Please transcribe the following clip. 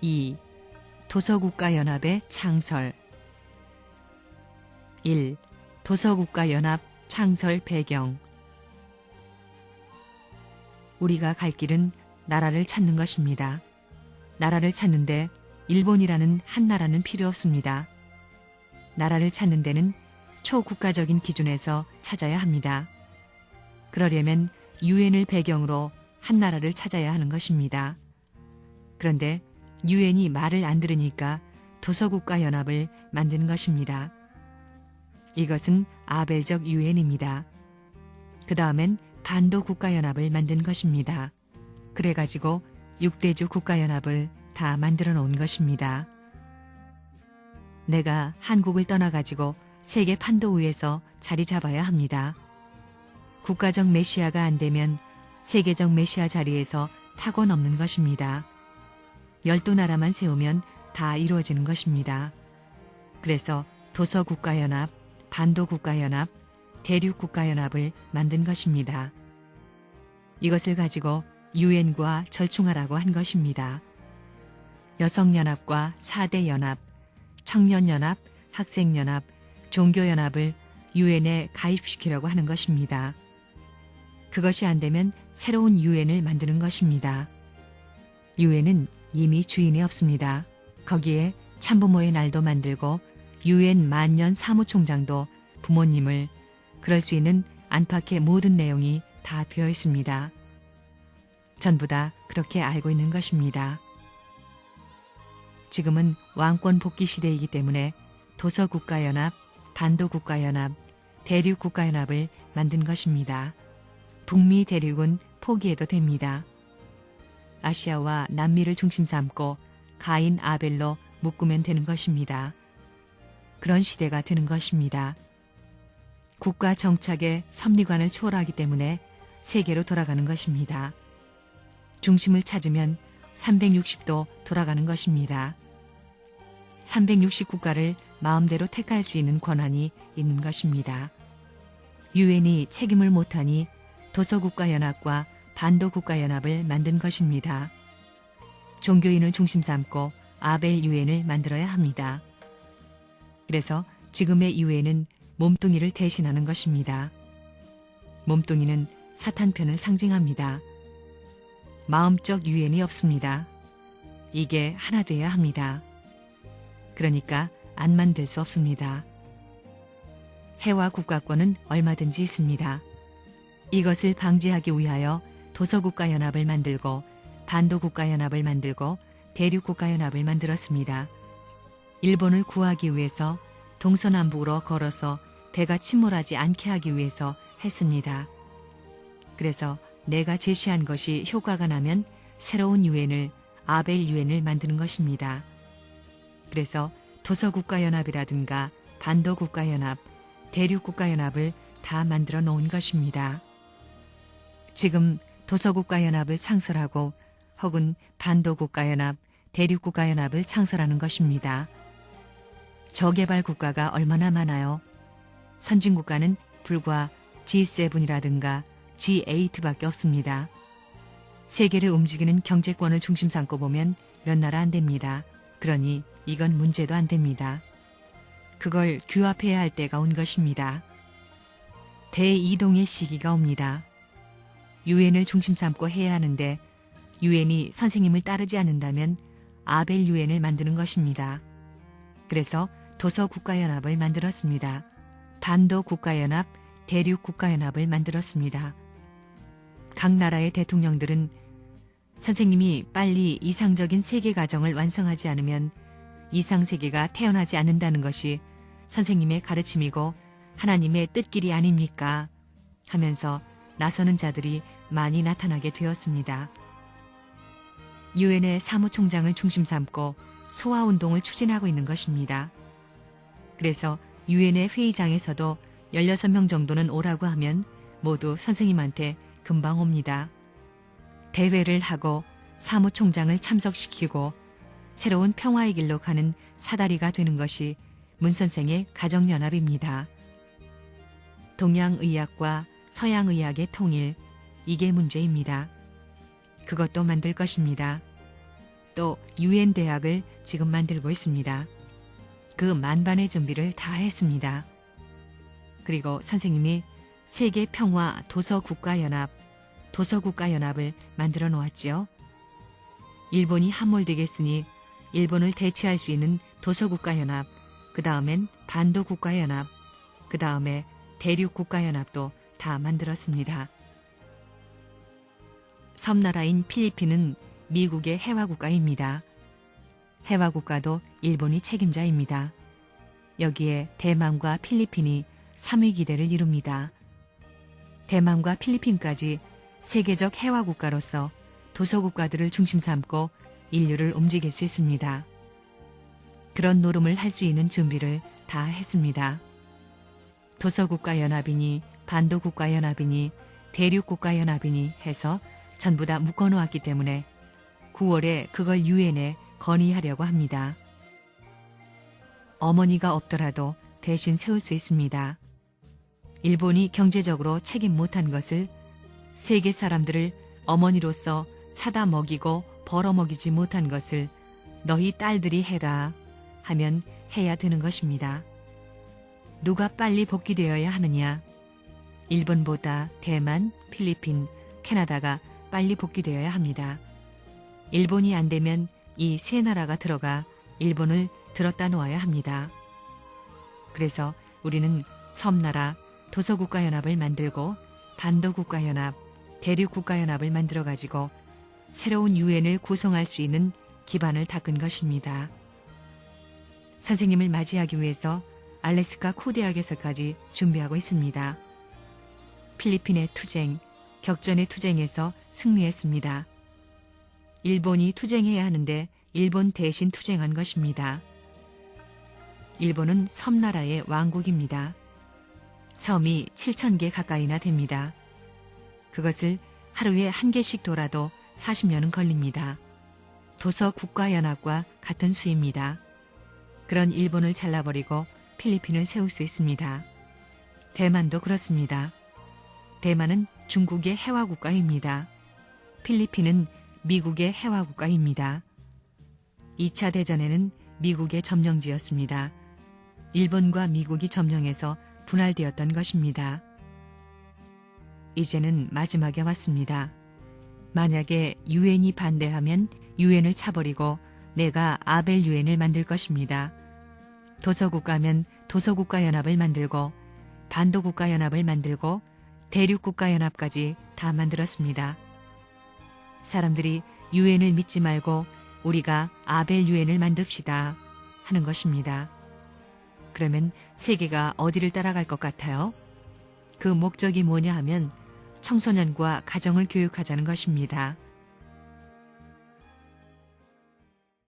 2. 도서국가연합의 창설. 1. 도서국가연합 창설 배경. 우리가 갈 길은 나라를 찾는 것입니다. 나라를 찾는데 일본이라는 한 나라는 필요 없습니다. 나라를 찾는 데는 초국가적인 기준에서 찾아야 합니다. 그러려면 유엔을 배경으로 한 나라를 찾아야 하는 것입니다. 그런데 유엔이 말을 안 들으니까 도서국가연합을 만든 것입니다. 이것은 아벨적 유엔입니다. 그 다음엔 반도국가연합을 만든 것입니다. 그래가지고 6대주 국가연합을 다 만들어 놓은 것입니다. 내가 한국을 떠나가지고 세계 판도 위에서 자리 잡아야 합니다. 국가적 메시아가 안 되면 세계적 메시아 자리에서 타고 넘는 것입니다. 12나라만 세우면 다 이루어지는 것입니다. 그래서 도서국가연합, 반도국가연합, 대륙국가연합을 만든 것입니다. 이것을 가지고 유엔과 절충하라고 한 것입니다. 여성연합과 4대 연합, 청년연합, 학생연합, 종교연합을 유엔에 가입시키려고 하는 것입니다. 그것이 안 되면 새로운 유엔을 만드는 것입니다. 유엔은 이미 주인이 없습니다. 거기에 참부모의 날도 만들고 유엔 만년 사무총장도 부모님을 그럴 수 있는 안팎의 모든 내용이 다 되어 있습니다. 전부 다 그렇게 알고 있는 것입니다. 지금은 왕권 복귀 시대이기 때문에 도서국가연합, 반도국가연합, 대륙국가연합을 만든 것입니다. 북미 대륙은 포기해도 됩니다. 아시아와 남미를 중심 삼고 가인 아벨로 묶으면 되는 것입니다. 그런 시대가 되는 것입니다. 국가 정착의 섭리관을 초월하기 때문에 세계로 돌아가는 것입니다. 중심을 찾으면 360도 돌아가는 것입니다. 360국가를 마음대로 택할 수 있는 권한이 있는 것입니다. 유엔이 책임을 못하니 도서국가연합과 반도국가연합을 만든 것입니다. 종교인을 중심 삼고 아벨 유엔을 만들어야 합니다. 그래서 지금의 유엔은 몸뚱이를 대신하는 것입니다. 몸뚱이는 사탄편을 상징합니다. 마음적 유엔이 없습니다. 이게 하나 돼야 합니다. 그러니까 안 만들 수 없습니다. 해와 국가권은 얼마든지 있습니다. 이것을 방지하기 위하여 도서국가연합을 만들고 반도국가연합을 만들고 대륙국가연합을 만들었습니다. 일본을 구하기 위해서 동서남북으로 걸어서 배가 침몰하지 않게 하기 위해서 했습니다. 그래서 내가 제시한 것이 효과가 나면 새로운 유엔을 아벨 유엔을 만드는 것입니다. 그래서 도서국가연합이라든가 반도국가연합, 대륙국가연합을 다 만들어 놓은 것입니다. 지금 도서국가연합을 창설하고 혹은 반도국가연합, 대륙국가연합을 창설하는 것입니다. 저개발 국가가 얼마나 많아요? 선진국가는 불과 G7이라든가 G8밖에 없습니다. 세계를 움직이는 경제권을 중심 삼고 보면 몇 나라 안 됩니다. 그러니 이건 문제도 안 됩니다. 그걸 규합해야 할 때가 온 것입니다. 대이동의 시기가 옵니다. 유엔을 중심 삼고 해야 하는데 유엔이 선생님을 따르지 않는다면 아벨 유엔을 만드는 것입니다. 그래서 도서국가연합을 만들었습니다. 반도국가연합, 대륙국가연합을 만들었습니다. 각 나라의 대통령들은 선생님이 빨리 이상적인 세계 가정을 완성하지 않으면 이상세계가 태어나지 않는다는 것이 선생님의 가르침이고 하나님의 뜻길이 아닙니까? 하면서 나서는 자들이 많이 나타나게 되었습니다. 유엔의 사무총장을 중심 삼고 소아운동을 추진하고 있는 것입니다. 그래서 유엔의 회의장에서도 16명 정도는 오라고 하면 모두 선생님한테 금방 옵니다. 대회를 하고 사무총장을 참석시키고 새로운 평화의 길로 가는 사다리가 되는 것이 문선생의 가정연합입니다. 동양의학과 서양의학의 통일, 이게 문제입니다. 그것도 만들 것입니다. 또 유엔 대학을 지금 만들고 있습니다. 그 만반의 준비를 다 했습니다. 그리고 선생님이 세계 평화 도서국가연합을 만들어 놓았지요. 일본이 함몰되겠으니 일본을 대체할 수 있는 도서국가연합, 그 다음엔 반도국가연합, 그 다음에 대륙국가연합도 다 만들었습니다. 섬나라인 필리핀은 미국의 해화국가입니다. 해화국가도 일본이 책임자입니다. 여기에 대만과 필리핀이 3위 기대를 이룹니다. 대만과 필리핀까지 세계적 해화국가로서 도서국가들을 중심 삼고 인류를 움직일 수 있습니다. 그런 노름을 할 수 있는 준비를 다 했습니다. 도서국가연합이니 반도국가연합이니 대륙국가연합이니 해서 전부 다 묶어놓았기 때문에 9월에 그걸 유엔에 건의하려고 합니다. 어머니가 없더라도 대신 세울 수 있습니다. 일본이 경제적으로 책임 못한 것을 세계 사람들을 어머니로서 사다 먹이고 벌어먹이지 못한 것을 너희 딸들이 해라 하면 해야 되는 것입니다. 누가 빨리 복귀되어야 하느냐? 일본보다 대만, 필리핀, 캐나다가 빨리 복귀되어야 합니다. 일본이 안 되면 이 세 나라가 들어가 일본을 들었다 놓아야 합니다. 그래서 우리는 섬나라, 도서국가연합을 만들고 반도국가연합, 대륙국가연합을 만들어가지고 새로운 유엔을 구성할 수 있는 기반을 닦은 것입니다. 선생님을 맞이하기 위해서 알래스카 코대학에서까지 준비하고 있습니다. 필리핀의 투쟁, 격전의 투쟁에서 승리했습니다. 일본이 투쟁해야 하는데 일본 대신 투쟁한 것입니다. 일본은 섬나라의 왕국입니다. 섬이 7,000개 가까이나 됩니다. 그것을 하루에 1개씩 돌아도 40년은 걸립니다. 도서국가연합과 같은 수입니다. 그런 일본을 잘라버리고 필리핀을 세울 수 있습니다. 대만도 그렇습니다. 대만은 중국의 해화국가입니다. 필리핀은 미국의 해화국가입니다. 2차 대전에는 미국의 점령지였습니다. 일본과 미국이 점령해서 분할되었던 것입니다. 이제는 마지막에 왔습니다. 만약에 유엔이 반대하면 유엔을 차버리고 내가 아벨 유엔을 만들 것입니다. 도서국가면 도서국가연합을 만들고 반도국가연합을 만들고 대륙국가연합까지 다 만들었습니다. 사람들이 유엔을 믿지 말고 우리가 아벨 유엔을 만듭시다 하는 것입니다. 그러면 세계가 어디를 따라갈 것 같아요? 그 목적이 뭐냐 하면 청소년과 가정을 교육하자는 것입니다.